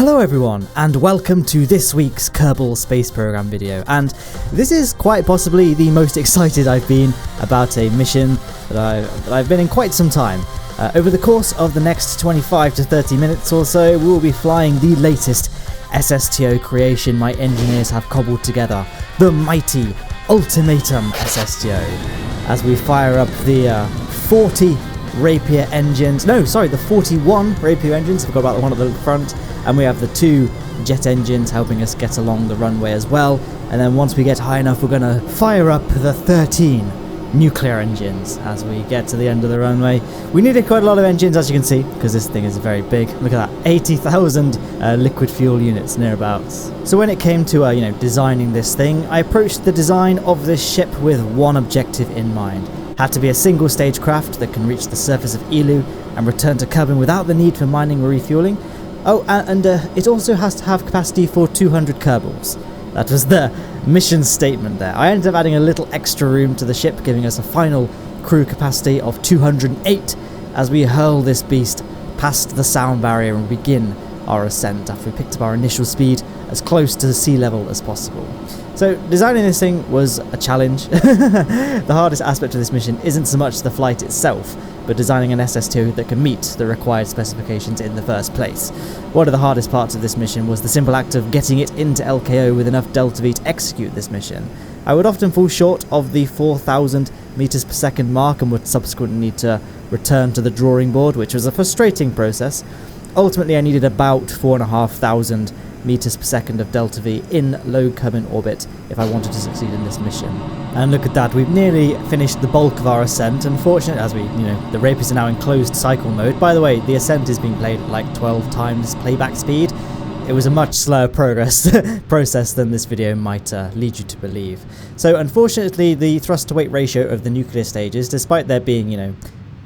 Hello everyone, and welcome to this week's Kerbal space program video, and this is quite possibly the most excited I've been about a mission that I've been in quite some time. Over the course of the next 25 to 30 minutes or so, we will be flying the latest SSTO creation my engineers have cobbled together, the mighty ULTIMATUM SSTO, as we fire up the 40 Rapier engines, the 41 Rapier engines, I forgot about the one at the front, and we have the 2 jet engines helping us get along the runway as well, and then once we get high enough we're going to fire up the 13 nuclear engines as we get to the end of the runway. We needed quite a lot of engines, as you can see, because this thing is very big. Look at that, 80,000 liquid fuel units nearabouts. So when it came to designing this thing, I approached the design of this ship with one objective in mind. Had to be a single stage craft that can reach the surface of Eeloo and return to Kerbal without the need for mining or refueling. Oh, and it also has to have capacity for 200 Kerbals. That was the mission statement there. I ended up adding a little extra room to the ship, giving us a final crew capacity of 208 as we hurl this beast past the sound barrier and begin our ascent after we picked up our initial speed as close to sea level as possible. So designing this thing was a challenge. The hardest aspect of this mission isn't so much the flight itself, but designing an SSTO that can meet the required specifications in the first place. One of the hardest parts of this mission was the simple act of getting it into LKO with enough delta V to execute this mission. I would often fall short of the 4,000 meters per second mark and would subsequently need to return to the drawing board, which was a frustrating process. Ultimately I needed about 4,500 meters per second of delta V in low Kerbal orbit if I wanted to succeed in this mission. And look at that, we've nearly finished the bulk of our ascent. Unfortunately, as the Rapiers are now in closed cycle mode. By the way, the ascent is being played at like 12 times playback speed. It was a much slower process than this video might lead you to believe. So unfortunately, the thrust to weight ratio of the nuclear stages, despite there being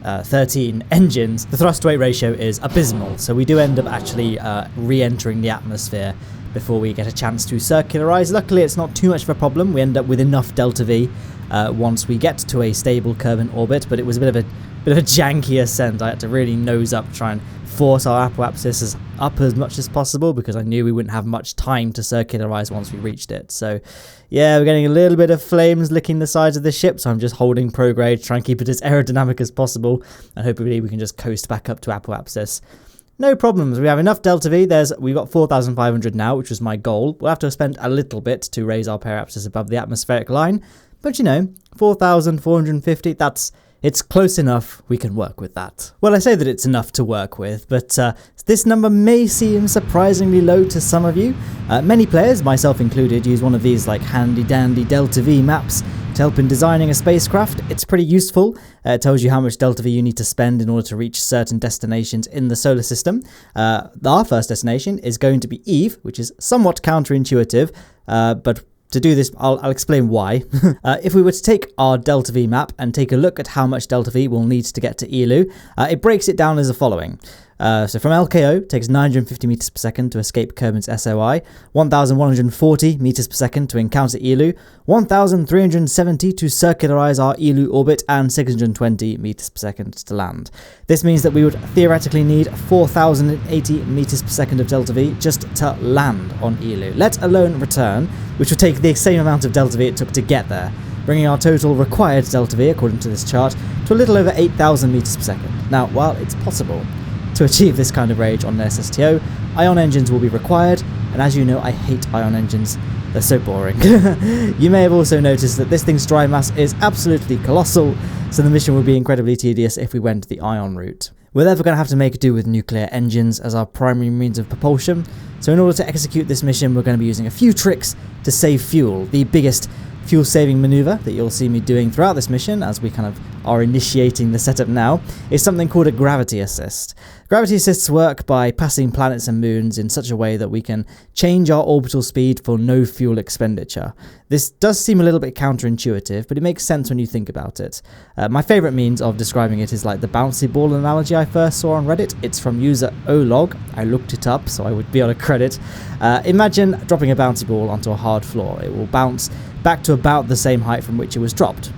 13 engines, the thrust to weight ratio is abysmal, so we do end up actually re-entering the atmosphere before we get a chance to circularize. Luckily it's not too much of a problem, we end up with enough delta V once we get to a stable Kerbal orbit, but it was a bit of a janky ascent. I had to really nose up, try and force our apoapsis up as much as possible because I knew we wouldn't have much time to circularize once we reached it. So yeah, we're getting a little bit of flames licking the sides of the ship, so I'm just holding prograde, trying to keep it as aerodynamic as possible, and hopefully we can just coast back up to apoapsis. No problems, we have enough delta V. We've got 4,500 now, which was my goal. We'll have to spend a little bit to raise our periapsis above the atmospheric line, but 4,450, it's close enough, we can work with that. Well, I say that it's enough to work with, but this number may seem surprisingly low to some of you. Many players, myself included, use one of these like handy-dandy delta V maps to help in designing a spacecraft. It's pretty useful. It tells you how much delta V you need to spend in order to reach certain destinations in the solar system. Our first destination is going to be Eve, which is somewhat counterintuitive, but to do this, I'll explain why. If we were to take our delta V map and take a look at how much delta V we'll need to get to Eeloo, it breaks it down as the following. So from LKO, it takes 950 meters per second to escape Kerbal's SOI, 1,140 meters per second to encounter Eeloo, 1,370 to circularize our Eeloo orbit, and 620 meters per second to land. This means that we would theoretically need 4,080 meters per second of delta V just to land on Eeloo, let alone return, which would take the same amount of delta V it took to get there, bringing our total required delta V, according to this chart, to a little over 8,000 meters per second. Now, while it's possible to achieve this kind of range on an SSTO, ion engines will be required, and as you know, I hate ion engines. They're so boring. You may have also noticed that this thing's dry mass is absolutely colossal, so the mission would be incredibly tedious if we went the ion route. We're therefore going to have to make do with nuclear engines as our primary means of propulsion, so in order to execute this mission we're going to be using a few tricks to save fuel. The biggest fuel-saving maneuver that you'll see me doing throughout this mission, as we kind of are initiating the setup now, is something called a gravity assist. Gravity assists work by passing planets and moons in such a way that we can change our orbital speed for no fuel expenditure. This does seem a little bit counterintuitive, but it makes sense when you think about it. My favourite means of describing it is like the bouncy ball analogy I first saw on Reddit. It's from user Olog. I looked it up so I would be able to credit. Imagine dropping a bouncy ball onto a hard floor. It will bounce back to about the same height from which it was dropped.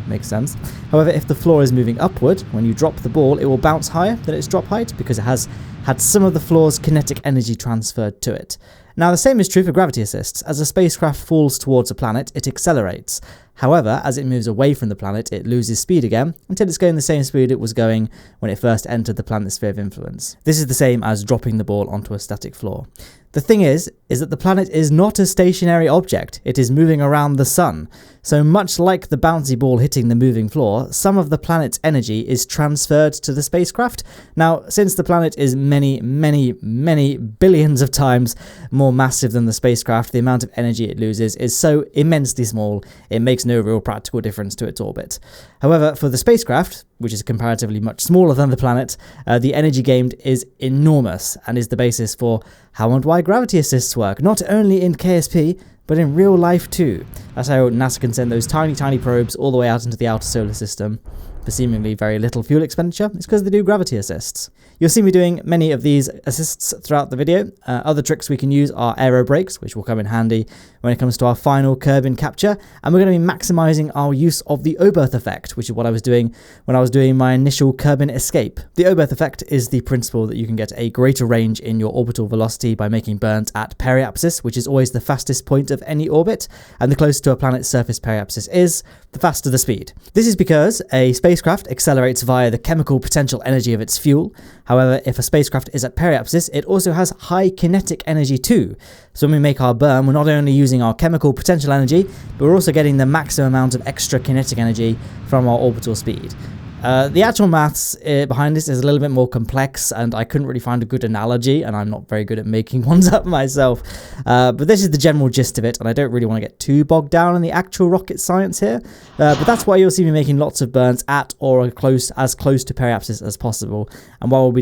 Makes sense. However, if the floor is moving upward, when you drop the ball, it will bounce higher than its drop height because it has had some of the floor's kinetic energy transferred to it. Now, the same is true for gravity assists. As a spacecraft falls towards a planet, it accelerates. However, as it moves away from the planet, it loses speed again until it's going the same speed it was going when it first entered the planet's sphere of influence. This is the same as dropping the ball onto a static floor. The thing is that the planet is not a stationary object, it is moving around the sun. So much like the bouncy ball hitting the moving floor, some of the planet's energy is transferred to the spacecraft. Now, since the planet is many, many, many billions of times more massive than the spacecraft, the amount of energy it loses is so immensely small, it makes no real practical difference to its orbit. However, for the spacecraft, which is comparatively much smaller than the planet, the energy gained is enormous and is the basis for how and why gravity assists work, not only in KSP, but in real life too. That's how NASA can send those tiny, tiny probes all the way out into the outer solar system for seemingly very little fuel expenditure. It's because they do gravity assists. You'll see me doing many of these assists throughout the video. Other tricks we can use are aerobrakes, which will come in handy when it comes to our final Kerbin capture, and we're going to be maximizing our use of the Oberth effect, which is what I was doing when I was doing my initial Kerbin escape. The Oberth effect is the principle that you can get a greater range in your orbital velocity by making burns at periapsis, which is always the fastest point of any orbit, and the closer to a planet's surface periapsis is, the faster the speed. This is because a spacecraft accelerates via the chemical potential energy of its fuel. However, if a spacecraft is at periapsis, it also has high kinetic energy too. So when we make our burn, we're not only using our chemical potential energy, but we're also getting the maximum amount of extra kinetic energy from our orbital speed. The actual maths behind this is a little bit more complex, and I couldn't really find a good analogy, and I'm not very good at making ones up myself. But this is the general gist of it, and I don't really want to get too bogged down in the actual rocket science here. But that's why you'll see me making lots of burns at or as close to periapsis as possible. And why we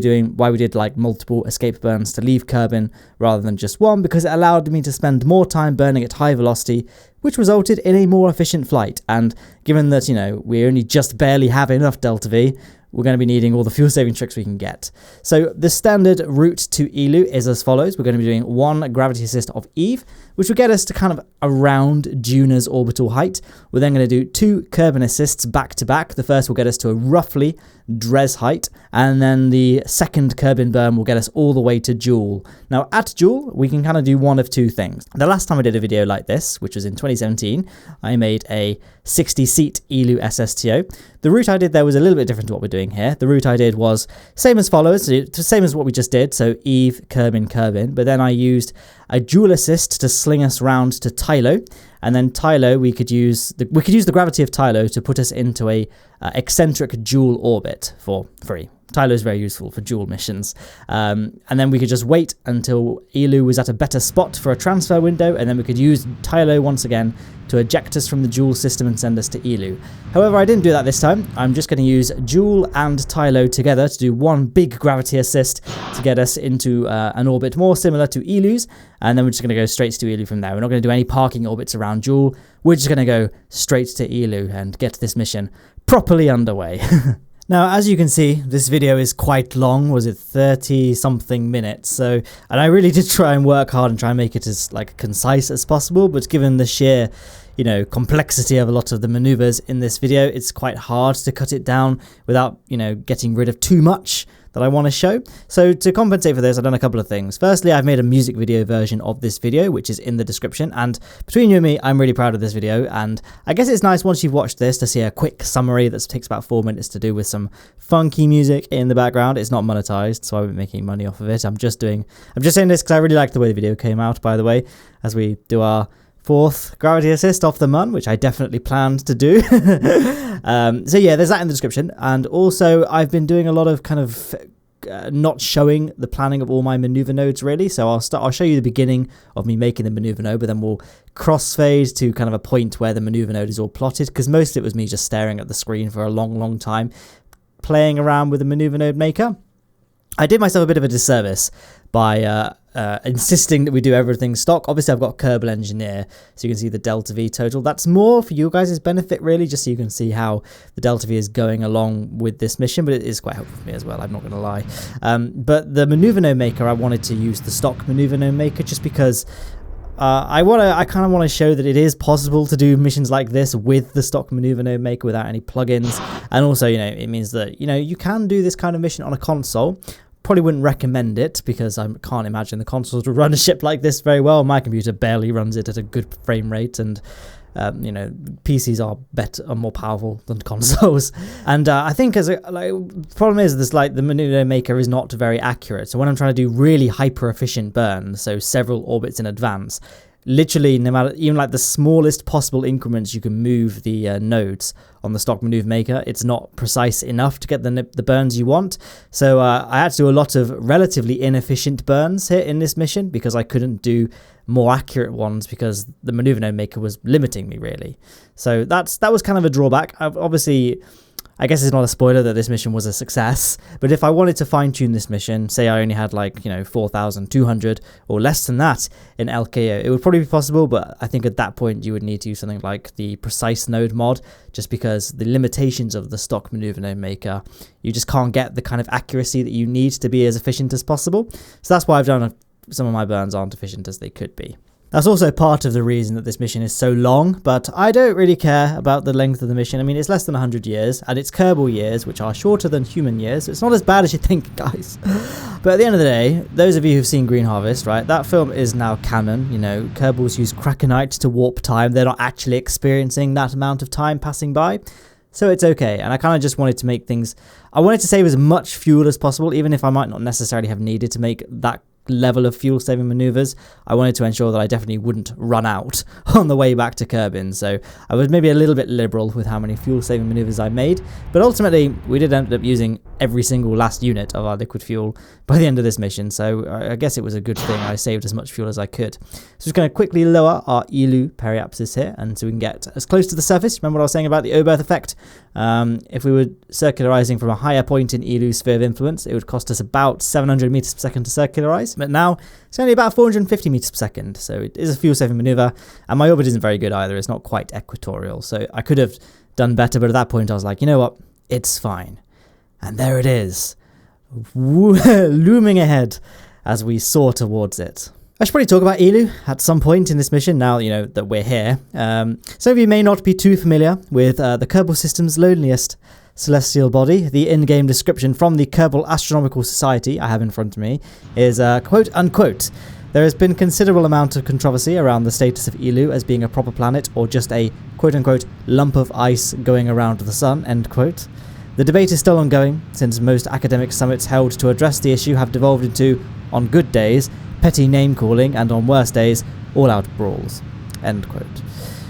did like multiple escape burns to leave Kerbin rather than just one, because it allowed me to spend more time burning at high velocity, which resulted in a more efficient flight. And given that, we only just barely have enough delta V, we're going to be needing all the fuel saving tricks we can get. So the standard route to Eeloo is as follows. We're going to be doing one gravity assist of Eve, which will get us to kind of around Juna's orbital height. We're then going to do two Kerbin assists back to back. The first will get us to a roughly Dres height, and then the second Kerbin burn will get us all the way to Joule. Now at Joule, we can kind of do one of two things. The last time I did a video like this, which was in 2017, I made a 60-seat Eeloo SSTO. The route I did there was a little bit different to what we're doing here. The route I did was same as follows, same as what we just did, so Eve, Kerbin, Kerbin, but then I used a Joule assist to sling us round to Tylo, and then Tylo we could use the gravity of Tylo to put us into a eccentric Joule orbit for free. Tylo is very useful for Joule missions. And then we could just wait until Eeloo was at a better spot for a transfer window, and then we could use Tylo once again to eject us from the Joule system and send us to Eeloo. However, I didn't do that this time. I'm just going to use Joule and Tylo together to do one big gravity assist to get us into an orbit more similar to Eeloo's, and then we're just going to go straight to Eeloo from there. We're not going to do any parking orbits around Joule. We're just going to go straight to Eeloo and get this mission properly underway. Now, as you can see, this video is quite long. Was it 30-something minutes? And I really did try and work hard and try and make it as concise as possible, but given the sheer, complexity of a lot of the maneuvers in this video, it's quite hard to cut it down without, getting rid of too much that I want to show. So to compensate for this, I've done a couple of things. Firstly, I've made a music video version of this video, which is in the description, and between you and me, I'm really proud of this video, and I guess it's nice once you've watched this to see a quick summary that takes about 4 minutes to do with some funky music in the background. It's not monetized, so I won't be making money off of it. I'm just saying this because I really like the way the video came out, by the way, as we do our fourth gravity assist off the Mun, which I definitely planned to do. So yeah, there's that in the description. And also I've been doing a lot of kind of not showing the planning of all my maneuver nodes really. So I'll show you the beginning of me making the maneuver node, but then we'll crossfade to kind of a point where the maneuver node is all plotted, because most of it was me just staring at the screen for a long time, playing around with the maneuver node maker. I did myself a bit of a disservice by insisting that we do everything stock. Obviously, I've got Kerbal Engineer, so you can see the delta V total. That's more for you guys' benefit, really, just so you can see how the delta V is going along with this mission, but it is quite helpful for me as well, I'm not going to lie. But the maneuver node maker, I wanted to use the stock maneuver node maker just because I kind of want to show that it is possible to do missions like this with the stock maneuver node maker without any plugins, and also, it means that, you can do this kind of mission on a console. probably wouldn't recommend it because I can't imagine the consoles would run a ship like this very well. My computer barely runs it at a good frame rate, and PCs are more powerful than consoles. And I think the problem is this, like, the maneuver maker is not very accurate. So when I'm trying to do really hyper efficient burns, so several orbits in advance, literally, no matter, even like the smallest possible increments you can move the nodes on the stock maneuver maker, it's not precise enough to get the burns you want. So I had to do a lot of relatively inefficient burns here in this mission because I couldn't do more accurate ones because the maneuver node maker was limiting me, really. So that was kind of a drawback. Obviously, I guess it's not a spoiler that this mission was a success, but if I wanted to fine-tune this mission, say I only had 4,200 or less than that in LKO, it would probably be possible, but I think at that point you would need to use something like the precise node mod, just because the limitations of the stock maneuver node maker, you just can't get the kind of accuracy that you need to be as efficient as possible. So that's why I've done some of my burns aren't efficient as they could be. That's also part of the reason that this mission is so long, but I don't really care about the length of the mission. I mean, it's less than 100 years, and it's Kerbal years, which are shorter than human years, so it's not as bad as you think, guys. But at the end of the day, those of you who've seen Green Harvest, right, that film is now canon. Kerbals use Krakenite to warp time. They're not actually experiencing that amount of time passing by, so it's okay. And I kind of just wanted to make things... I wanted to save as much fuel as possible, even if I might not necessarily have needed to make that level of fuel saving maneuvers. I wanted to ensure that I definitely wouldn't run out on the way back to Kerbin, so I was maybe a little bit liberal with how many fuel saving maneuvers I made, but ultimately we did end up using every single last unit of our liquid fuel by the end of this mission, so I guess it was a good thing. I saved as much fuel as I could. So just going to quickly lower our Eeloo periapsis here, and so we can get as close to the surface. Remember what I was saying about the Oberth effect? If we were circularizing from a higher point in Eeloo's sphere of influence, it would cost us about 700 meters per second to circularize, but now it's only about 450 meters per second, so it is a fuel saving maneuver, and my orbit isn't very good either. It's not quite equatorial, so I could have done better, but at that point I was like, you know what, it's fine. And there it is, looming ahead as we soar towards it. I should probably talk about Eeloo at some point in this mission, now that we're here. Some of you may not be too familiar with the Kerbal system's loneliest celestial body. The in-game description from the Kerbal Astronomical Society I have in front of me is, quote unquote, "There has been considerable amount of controversy around the status of Eeloo as being a proper planet or just a quote unquote lump of ice going around the sun," end quote. The debate is still ongoing, since most academic summits held to address the issue have devolved into, on good days, petty name-calling, and on worse days, all-out brawls. End quote.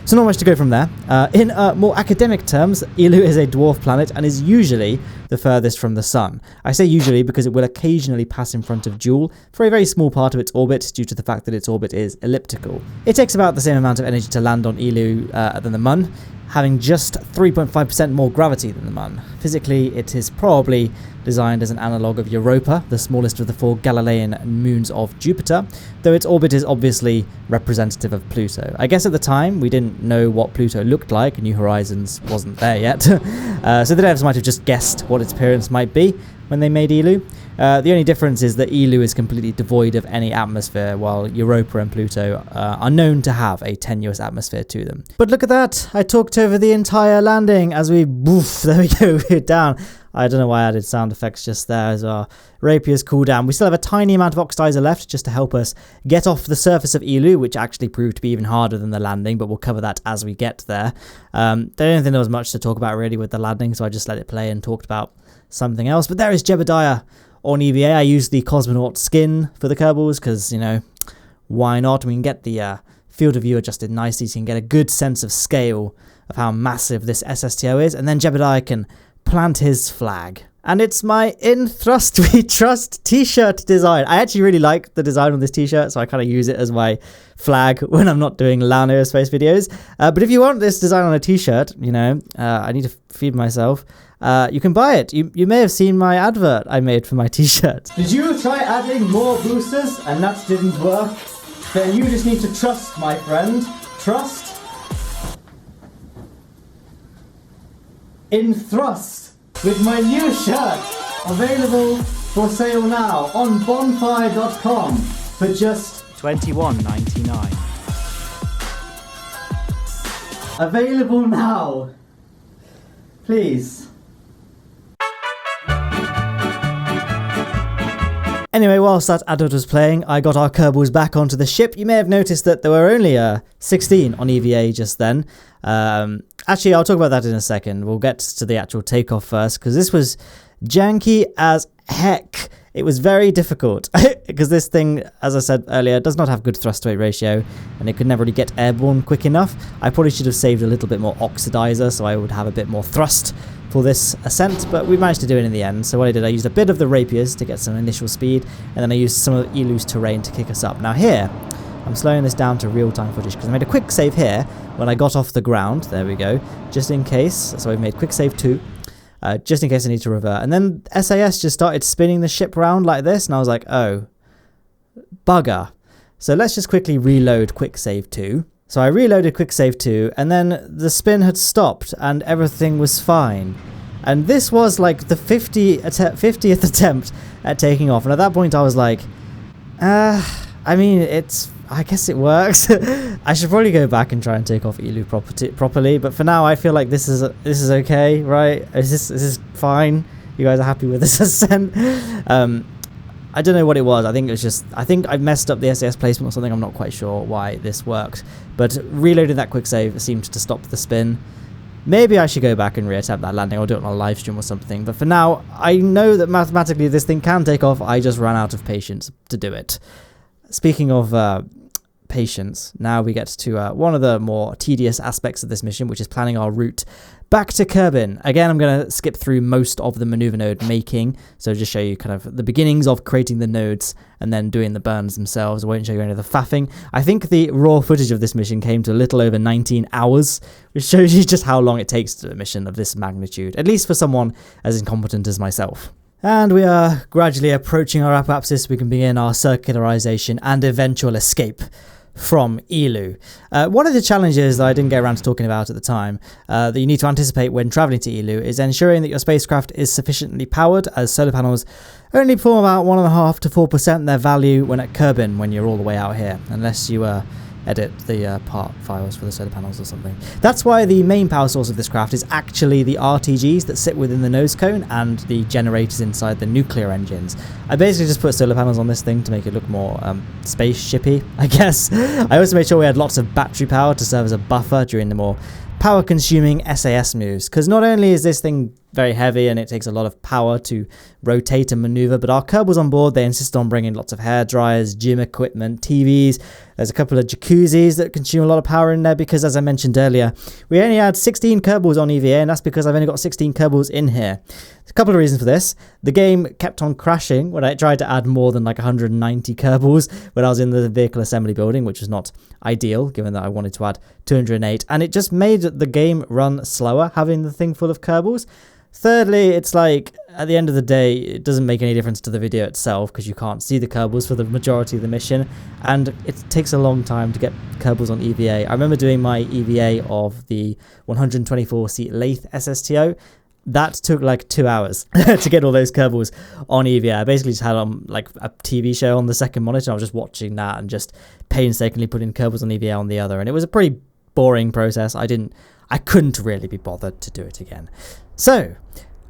So not much to go from there. In more academic terms, Eeloo is a dwarf planet and is usually the furthest from the Sun. I say usually because it will occasionally pass in front of Joule for a very small part of its orbit due to the fact that its orbit is elliptical. It takes about the same amount of energy to land on Eeloo than the Mun, having just 3.5% more gravity than the Mun. Physically, it is probably designed as an analogue of Europa, the smallest of the 4 Galilean moons of Jupiter, though its orbit is obviously representative of Pluto. I guess at the time, we didn't know what Pluto looked like. New Horizons wasn't there yet, so the devs might have just guessed what its appearance might be when they made Eeloo. The only difference is that Eeloo is completely devoid of any atmosphere, while Europa and Pluto are known to have a tenuous atmosphere to them. But look at that! I talked over the entire landing as we boof, there we go, we're down. I don't know why I added sound effects just there as our rapiers cool down. We still have a tiny amount of oxidizer left just to help us get off the surface of Eeloo, which actually proved to be even harder than the landing, but we'll cover that as we get there. I don't think there was much to talk about really with the landing, so I just let it play and talked about something else. But there is Jebediah on EVA. I used the cosmonaut skin for the Kerbals because, why not? We can get the field of view adjusted nicely so you can get a good sense of scale of how massive this SSTO is, and then Jebediah can plant his flag. And it's my In Thrust We Trust t-shirt design. I actually really like the design on this t-shirt, so I kind of use it as my flag when I'm not doing Lowne aerospace videos. But if you want this design on a t-shirt, I need to feed myself, you can buy it. You may have seen my advert I made for my t-shirt. Did you try adding more boosters and that didn't work? Then you just need to trust, my friend. Trust in Thrust with my new shirt, available for sale now on bonfire.com for just $21.99. Available now. Please. Anyway, whilst that advert was playing, I got our Kerbals back onto the ship. You may have noticed that there were only 16 on EVA just then. Actually, I'll talk about that in a second. We'll get to the actual takeoff first, because this was janky as heck. It was very difficult, because this thing, as I said earlier, does not have good thrust-to-weight ratio, and it could never really get airborne quick enough. I probably should have saved a little bit more oxidizer, so I would have a bit more thrust for this ascent, but we managed to do it in the end. So what I did, I used a bit of the rapiers to get some initial speed, and then I used some of Eeloo's terrain to kick us up. Now here, I'm slowing this down to real-time footage because I made a quick save here when I got off the ground. There we go, just in case. So I've made quick save 2, just in case I need to revert. And then SAS just started spinning the ship around like this, and I was like, oh, bugger. So let's just quickly reload quick save 2. So I reloaded quick save 2, and then the spin had stopped and everything was fine. And this was like the 50th attempt at taking off. And at that point I was like, I mean, I guess it works. I should probably go back and try and take off Eeloo properly. But for now, I feel like this is okay, right? Is this fine? You guys are happy with this ascent? I don't know what it was. I think it was just, I think I messed up the SAS placement or something. I'm not quite sure why this worked. But reloading that quick save seemed to stop the spin. Maybe I should go back and reattempt that landing or do it on a live stream or something. But for now, I know that mathematically this thing can take off. I just ran out of patience to do it. Speaking of patience, now we get to one of the more tedious aspects of this mission, which is planning our route back to Kerbal. Again, I'm going to skip through most of the maneuver node making, so just show you kind of the beginnings of creating the nodes and then doing the burns themselves. I won't show you any of the faffing. I think the raw footage of this mission came to a little over 19 hours, which shows you just how long it takes to do a mission of this magnitude, at least for someone as incompetent as myself. And we are gradually approaching our apoapsis so we can begin our circularization and eventual escape from Eeloo. One of the challenges that I didn't get around to talking about at the time that you need to anticipate when traveling to Eeloo is ensuring that your spacecraft is sufficiently powered, as solar panels only perform about 1.5 to 4% their value when at Kerbal when you're all the way out here, unless you edit the part files for the solar panels or something. That's why the main power source of this craft is actually the RTGs that sit within the nose cone and the generators inside the nuclear engines. I basically just put solar panels on this thing to make it look more spaceshipy, I guess. I also made sure we had lots of battery power to serve as a buffer during the more power-consuming SAS moves, because not only is this thing very heavy and it takes a lot of power to rotate and maneuver, but our Kerbals on board, they insist on bringing lots of hair dryers, gym equipment, TVs. There's a couple of jacuzzis that consume a lot of power in there because, as I mentioned earlier, we only had 16 Kerbals on EVA, and that's because I've only got 16 Kerbals in here. There's a couple of reasons for this. The game kept on crashing when I tried to add more than like 190 Kerbals when I was in the vehicle assembly building, which was not ideal given that I wanted to add 208, and it just made the game run slower having the thing full of Kerbals. Thirdly, it's like, at the end of the day, it doesn't make any difference to the video itself because you can't see the Kerbals for the majority of the mission, and it takes a long time to get Kerbals on EVA. I remember doing my EVA of the 124-seat Lathe SSTO. That took like 2 hours to get all those Kerbals on EVA. I basically just had like a TV show on the second monitor. I was just watching that and just painstakingly putting Kerbals on EVA on the other, and it was a pretty boring process. I couldn't really be bothered to do it again. So,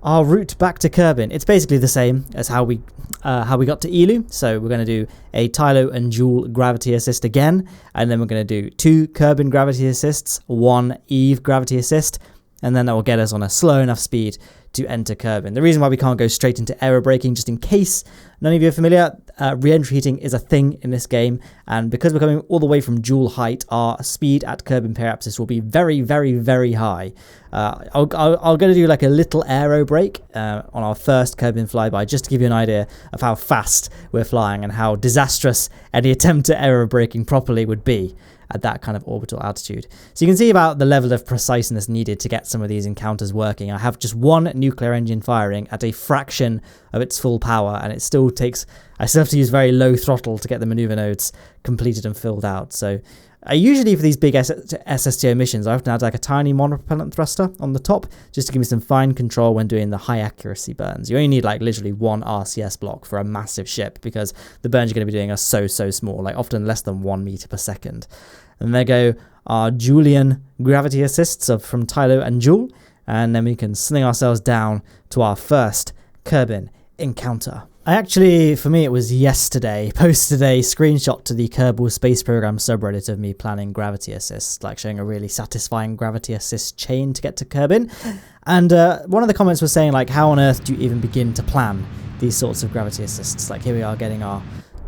our route back to Kerbal, it's basically the same as how we got to Eeloo. So we're going to do a Tylo and Joule gravity assist again, and then we're going to do 2 Kerbal gravity assists, 1 Eve gravity assist, and then that will get us on a slow enough speed to enter Kerbal. The reason why we can't go straight into aerobraking, just in case none of you are familiar, reentry heating is a thing in this game, and because we're coming all the way from Joule height, our speed at Kerbal periapsis will be very, very, very high. I'm going to do like a little aerobrake on our first Kerbal flyby, just to give you an idea of how fast we're flying and how disastrous any attempt at aerobraking properly would be at that kind of orbital altitude. So you can see about the level of preciseness needed to get some of these encounters working. I have just 1 nuclear engine firing at a fraction of its full power, and I still have to use very low throttle to get the maneuver nodes completed and filled out. So usually for these big SSTO missions, I often add like a tiny monopropellant thruster on the top just to give me some fine control when doing the high accuracy burns. You only need like literally 1 RCS block for a massive ship because the burns you're going to be doing are so small, like often less than 1 meter per second. And there go our Julian gravity assists from Tylo and Joule, and then we can sling ourselves down to our first Kerbal encounter. For me, it was yesterday, posted a screenshot to the Kerbal Space Program subreddit of me planning gravity assist, like showing a really satisfying gravity assist chain to get to Kerbin. And one of the comments was saying, like, how on earth do you even begin to plan these sorts of gravity assists? Like, here we are getting our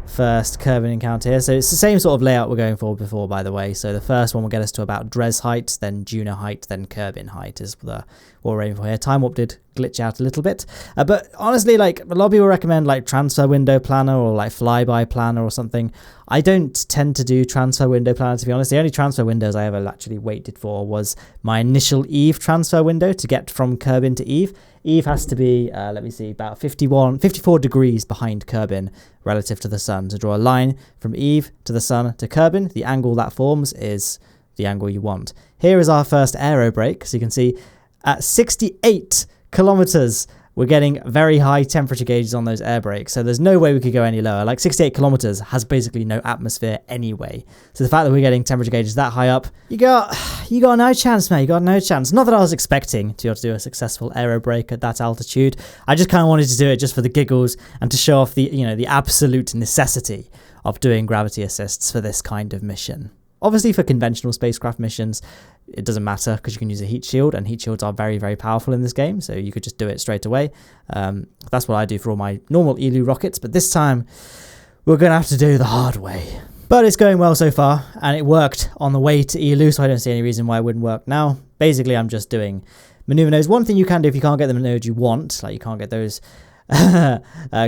first Kerbin encounter here. So it's the same sort of layout we're going for before, by the way. So the first one will get us to about Dres height, then Juno height, then Kerbin height is what we're aiming for here. Time warp did glitch out a little bit, but honestly, like, a lot of people recommend like transfer window planner or like flyby planner or something. I don't tend to do transfer window planner, to be honest. The only transfer windows I ever actually waited for was my initial Eve transfer window to get from Kerbin to Eve. Eve has to be, let me see, about 54 degrees behind Kerbin relative to the sun. To draw a line from Eve to the sun to Kerbin, the angle that forms is the angle you want. Here is our first aerobrake. So you can see at 68 kilometers, we're getting very high temperature gauges on those air brakes, so there's no way we could go any lower. Like 68 kilometers has basically no atmosphere anyway. So the fact that we're getting temperature gauges that high up, you got no chance, mate. You got no chance. Not that I was expecting to be able to do a successful aero brake at that altitude. I just kind of wanted to do it just for the giggles and to show off the, the absolute necessity of doing gravity assists for this kind of mission. Obviously, for conventional spacecraft missions, it doesn't matter because you can use a heat shield, and heat shields are very, very powerful in this game, so you could just do it straight away. That's what I do for all my normal Eeloo rockets, but this time we're going to have to do the hard way. But it's going well so far, and it worked on the way to Eeloo, so I don't see any reason why it wouldn't work now. Basically, I'm just doing maneuver nodes. One thing you can do if you can't get the node you want, like you can't get those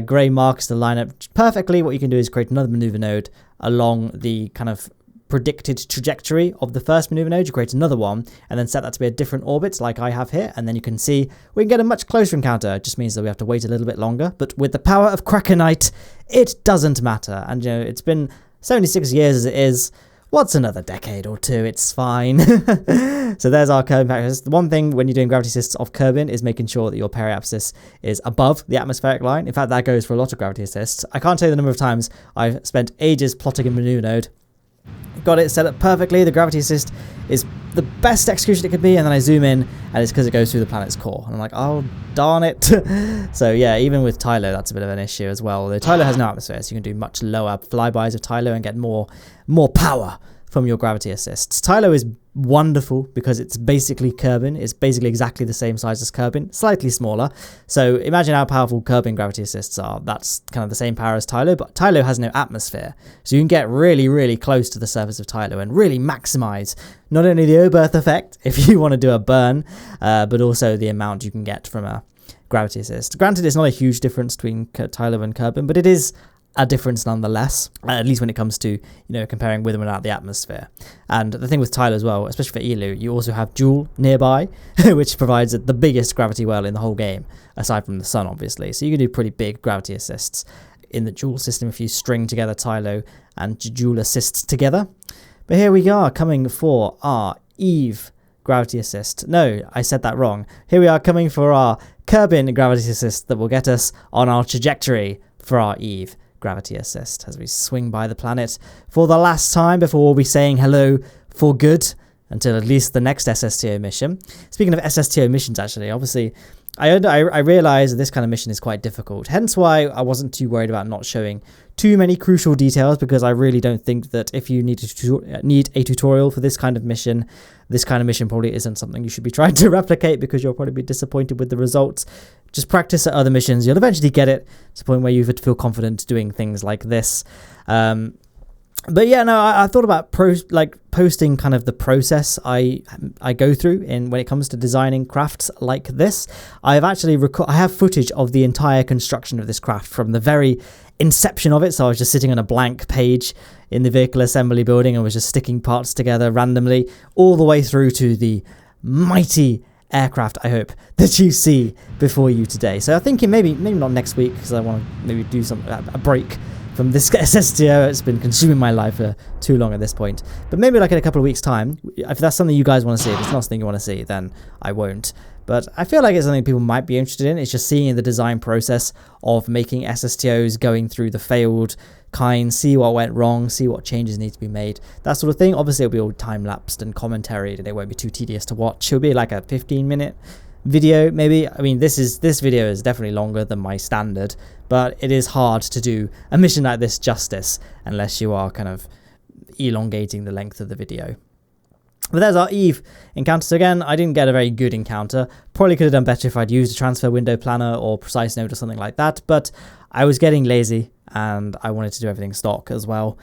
grey marks to line up perfectly, what you can do is create another maneuver node along the kind of predicted trajectory of the first maneuver node. You create another one and then set that to be a different orbit like I have here, and then you can see we can get a much closer encounter. It just means that we have to wait a little bit longer, but with the power of Krakenite, it doesn't matter. And it's been 76 years as it is. What's another decade or two? It's fine. So there's our Kerbin axis. The one thing when you're doing gravity assists off Kerbin is making sure that your periapsis is above the atmospheric line. In fact, that goes for a lot of gravity assists. I can't tell you the number of times I've spent ages plotting a maneuver node, got it set up perfectly, the gravity assist is the best execution it could be, and then I zoom in and it's because it goes through the planet's core, and I'm like, oh darn it. So yeah, even with Tylo that's a bit of an issue as well, although Tylo has no atmosphere, so you can do much lower flybys of Tylo and get more power from your gravity assists. Tylo is wonderful because it's basically Kerbin. It's basically exactly the same size as Kerbin, slightly smaller. So imagine how powerful Kerbin gravity assists are. That's kind of the same power as Tylo, but Tylo has no atmosphere. So you can get really, really close to the surface of Tylo and really maximize not only the O-berth effect, if you want to do a burn, but also the amount you can get from a gravity assist. Granted, it's not a huge difference between Tylo and Kerbin, but it is a difference nonetheless, at least when it comes to comparing with and without the atmosphere. And the thing with Tylo as well, especially for Eeloo, you also have Joule nearby, which provides the biggest gravity well in the whole game, aside from the sun obviously. So you can do pretty big gravity assists in the Joule system if you string together Tylo and Joule assists together. But here we are coming for our Eve gravity assist. No, I said that wrong. Here we are coming for our Kerbin gravity assist that will get us on our trajectory for our Eve gravity assist as we swing by the planet for the last time before we'll be saying hello for good until at least the next SSTO mission. Speaking of SSTO missions, actually, obviously I realize that this kind of mission is quite difficult, hence why I wasn't too worried about not showing too many crucial details, because I really don't think that if you need a tutorial for this kind of mission probably isn't something you should be trying to replicate, because you'll probably be disappointed with the results. Just practice at other missions, you'll eventually get it to the point where you would feel confident doing things like this. But yeah, no, I thought about posting kind of the process I go through when it comes to designing crafts like this. I have footage of the entire construction of this craft from the very inception of it. So I was just sitting on a blank page in the vehicle assembly building and was just sticking parts together randomly, all the way through to the mighty aircraft, I hope, that you see before you today. So I'm thinking maybe not next week, because I want to maybe do a break from this SSTO. It's been consuming my life for too long at this point. But maybe like in a couple of weeks' time, if that's something you guys want to see, if it's not something you want to see, then I won't. But I feel like it's something people might be interested in. It's just seeing the design process of making SSTOs, going through the failed kind, see what went wrong, see what changes need to be made, that sort of thing. Obviously, it'll be all time-lapsed and commentary, and it won't be too tedious to watch. It'll be like a 15-minute video maybe. I mean, this video is definitely longer than my standard, but it is hard to do a mission like this justice unless you are kind of elongating the length of the video. But there's our Eve encounter. So again, I didn't get a very good encounter. Probably could have done better if I'd used a transfer window planner or precise node or something like that, but I was getting lazy and I wanted to do everything stock as well.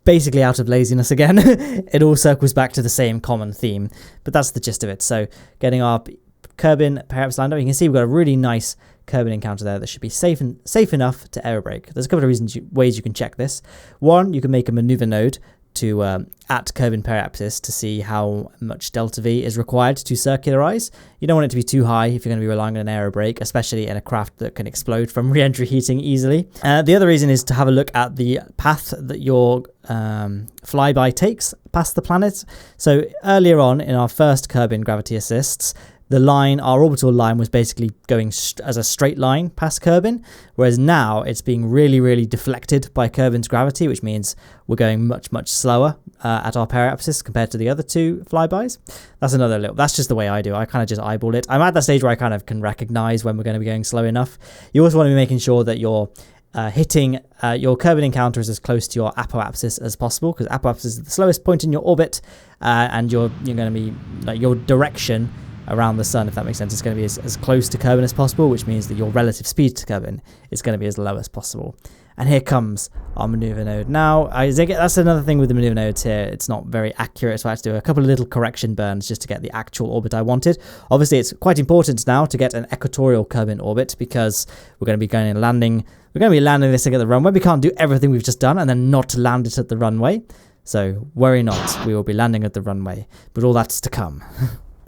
Basically out of laziness again. It all circles back to the same common theme, but that's the gist of it. So getting our Kerbin perhaps lined up, you can see we've got a really nice Kerbin encounter there that should be safe enough to aerobrake. There's a couple of ways you can check this. One, you can make a maneuver node to at Kerbin periapsis to see how much delta V is required to circularize. You don't want it to be too high if you're going to be relying on an aerobrake, especially in a craft that can explode from reentry heating easily. The other reason is to have a look at the path that your flyby takes past the planet. So earlier on in our first Kerbin gravity assists, the line, our orbital line, was basically going as a straight line past Kerbin, whereas now it's being really, really deflected by Kerbin's gravity, which means we're going much, much slower at our periapsis compared to the other two flybys. That's just the way I do. I kind of just eyeball it. I'm at that stage where I kind of can recognize when we're going to be going slow enough. You also want to be making sure that you're hitting your Kerbin encounter is as close to your apoapsis as possible, because apoapsis is the slowest point in your orbit, and you're going to be like your direction around the sun, if that makes sense, is going to be as close to Kerbin as possible, which means that your relative speed to Kerbin is going to be as low as possible. And here comes our maneuver node. Now, that's another thing with the maneuver nodes here. It's not very accurate, so I had to do a couple of little correction burns just to get the actual orbit I wanted. Obviously, it's quite important now to get an equatorial Kerbin orbit, because we're going to be going and landing. We're going to be landing this thing at the runway. We can't do everything we've just done and then not land it at the runway. So worry not, we will be landing at the runway, but all that's to come.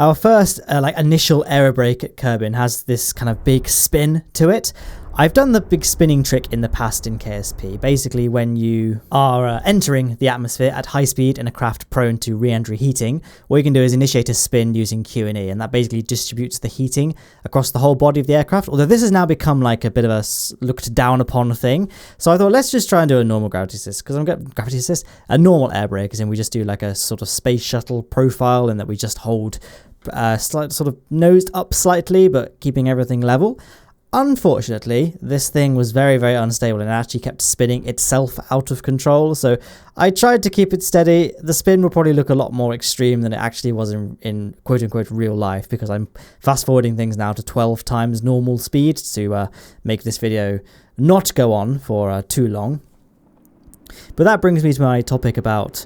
Our first initial aerobrake at Kerbin has this kind of big spin to it. I've done the big spinning trick in the past in KSP. Basically, when you are entering the atmosphere at high speed in a craft prone to re-entry heating, what you can do is initiate a spin using Q&E, and that basically distributes the heating across the whole body of the aircraft. Although this has now become like a bit of a looked down upon thing. So I thought, let's just try and do a normal gravity assist, because I'm getting gravity assist, a normal air brake, as in we just do like a sort of space shuttle profile, and that we just hold sort of nosed up slightly, but keeping everything level. Unfortunately, this thing was very, very unstable and it actually kept spinning itself out of control. So I tried to keep it steady. The spin will probably look a lot more extreme than it actually was in quote-unquote real life, because I'm fast-forwarding things now to 12 times normal speed to make this video not go on for too long. But that brings me to my topic about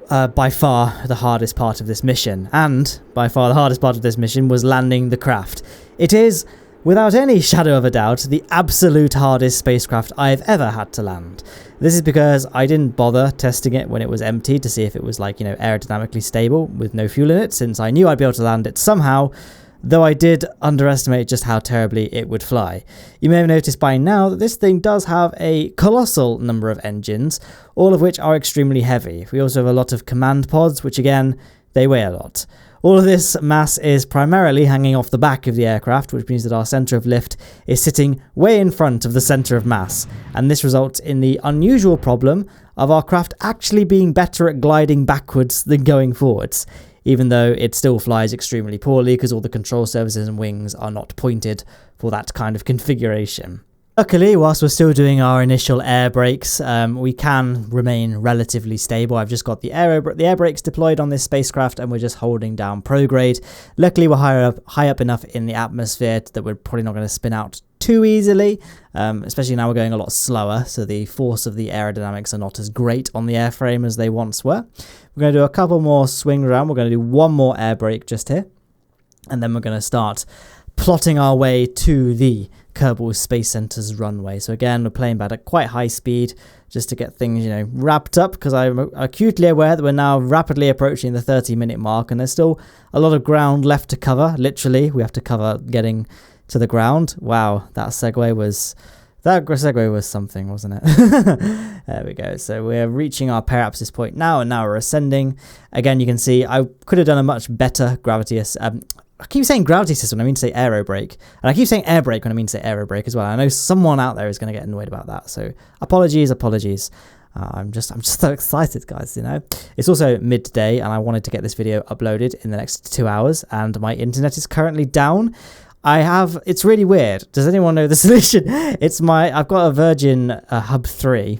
by far the hardest part of this mission. And by far the hardest part of this mission was landing the craft. It is, without any shadow of a doubt, the absolute hardest spacecraft I've ever had to land. This is because I didn't bother testing it when it was empty to see if it was aerodynamically stable with no fuel in it, since I knew I'd be able to land it somehow, though I did underestimate just how terribly it would fly. You may have noticed by now that this thing does have a colossal number of engines, all of which are extremely heavy. We also have a lot of command pods, which again, they weigh a lot. All of this mass is primarily hanging off the back of the aircraft, which means that our centre of lift is sitting way in front of the centre of mass, and this results in the unusual problem of our craft actually being better at gliding backwards than going forwards, even though it still flies extremely poorly because all the control surfaces and wings are not pointed for that kind of configuration. Luckily, whilst we're still doing our initial air brakes, we can remain relatively stable. I've just got the air brakes deployed on this spacecraft, and we're just holding down prograde. Luckily, we're high up enough in the atmosphere that we're probably not going to spin out too easily, especially now we're going a lot slower, so the force of the aerodynamics are not as great on the airframe as they once were. We're going to do a couple more swings around. We're going to do one more air brake just here, and then we're going to start plotting our way to the Kerbal Space Center's runway. So again, we're playing back at quite high speed just to get things, wrapped up, because I'm acutely aware that we're now rapidly approaching the 30-minute mark, and there's still a lot of ground left to cover. Literally, we have to cover getting to the ground. Wow, that segue was something, wasn't it? There we go. So we're reaching our periapsis point now, and now we're ascending. Again, you can see I could have done a much better gravity I keep saying gravity system when I mean to say aerobrake, and I keep saying airbrake when I mean to say aerobrake as well. I know someone out there is going to get annoyed about that, so apologies. I'm just so excited, guys, you know. It's also midday and I wanted to get this video uploaded in the next 2 hours, and my internet is currently down. It's really weird. Does anyone know the solution? I've got a Virgin Hub 3,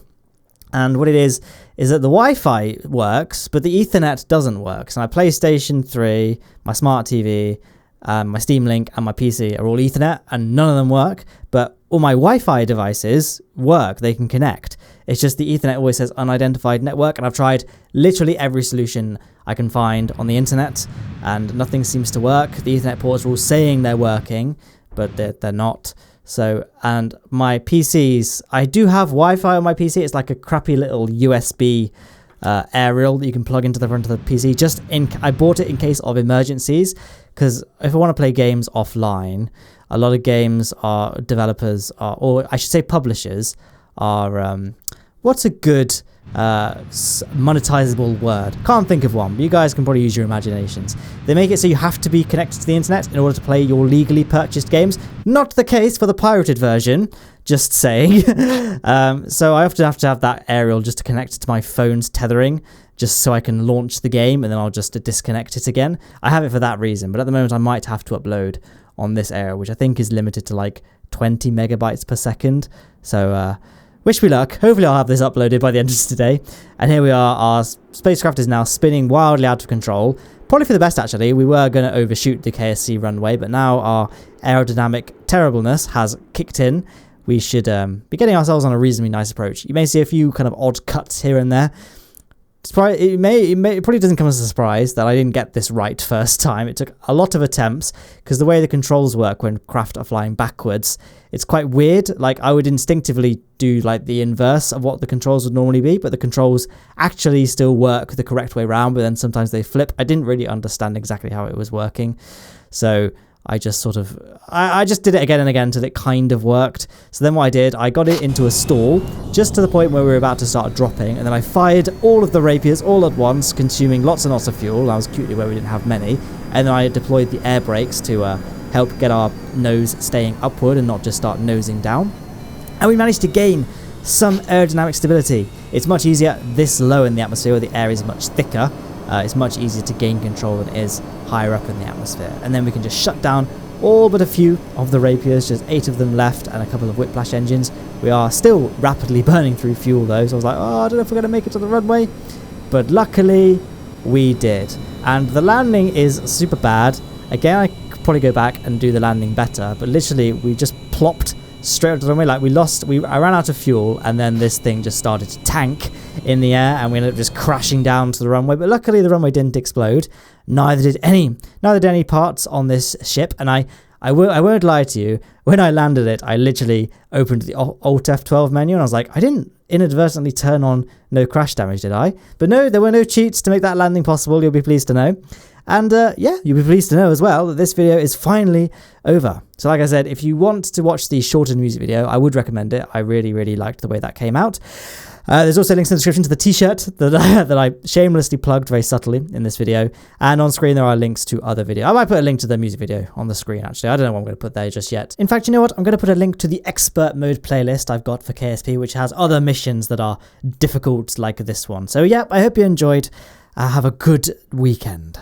and what it is that the Wi-Fi works, but the Ethernet doesn't work. So my PlayStation 3, my smart TV, my Steam Link and my PC are all Ethernet, and none of them work, but all my Wi-Fi devices work. They can connect. It's just the Ethernet always says unidentified network, and I've tried literally every solution I can find on the internet, and nothing seems to work. The Ethernet ports are all saying they're working, but they're not. So, and my PCs, I do have Wi-Fi on my PC. It's like a crappy little USB aerial that you can plug into the front of the PC. I bought it in case of emergencies, because if I want to play games offline, a lot of games or I should say publishers are, what's a good monetizable word? Can't think of one, but you guys can probably use your imaginations. They make it so you have to be connected to the internet in order to play your legally purchased games. Not the case for the pirated version, just saying. So I often have to have that aerial just to connect to my phone's tethering, just so I can launch the game, and then I'll just disconnect it again. I have it for that reason, but at the moment I might have to upload on this aerial, which I think is limited to like 20 megabytes per second. So wish me luck. Hopefully I'll have this uploaded by the end of today. And here we are. Our spacecraft is now spinning wildly out of control. Probably for the best, actually. We were going to overshoot the KSC runway, but now our aerodynamic terribleness has kicked in. We should be getting ourselves on a reasonably nice approach. You may see a few kind of odd cuts here and there. It probably doesn't come as a surprise that I didn't get this right first time. It took a lot of attempts, because the way the controls work when craft are flying backwards, it's quite weird. Like, I would instinctively do like the inverse of what the controls would normally be, but the controls actually still work the correct way around, but then sometimes they flip. I didn't really understand exactly how it was working, so I just I just did it again and again until it kind of worked. So then what I did, I got it into a stall just to the point where we were about to start dropping, and then I fired all of the rapiers all at once, consuming lots and lots of fuel. I was cutely where we didn't have many, and then I deployed the air brakes to help get our nose staying upward and not just start nosing down. And we managed to gain some aerodynamic stability. It's much easier this low in the atmosphere where the air is much thicker. It's much easier to gain control than it is higher up in the atmosphere. And then we can just shut down all but a few of the rapiers, just 8 of them left, and a couple of whiplash engines. We are still rapidly burning through fuel though, so I was like, oh, I don't know if we're going to make it to the runway. But luckily, we did. And the landing is super bad. Again, I could probably go back and do the landing better, but literally we just plopped straight up to the runway. Like, I ran out of fuel, and then this thing just started to tank in the air, and we ended up just crashing down to the runway. But luckily the runway didn't explode. Neither did any parts on this ship. And I won't lie to you, when I landed it, I literally opened the Alt F12 menu, and I was like, I didn't inadvertently turn on no crash damage, did I? But no, there were no cheats to make that landing possible, you'll be pleased to know. And yeah, you'll be pleased to know as well that this video is finally over. So like I said, if you want to watch the shortened music video, I would recommend it. I really, really liked the way that came out. There's also links in the description to the t-shirt that I shamelessly plugged very subtly in this video. And on screen there are links to other videos. I might put a link to the music video on the screen, actually. I don't know what I'm going to put there just yet. In fact, you know what? I'm going to put a link to the expert mode playlist I've got for KSP, which has other missions that are difficult like this one. So yeah, I hope you enjoyed. Have a good weekend.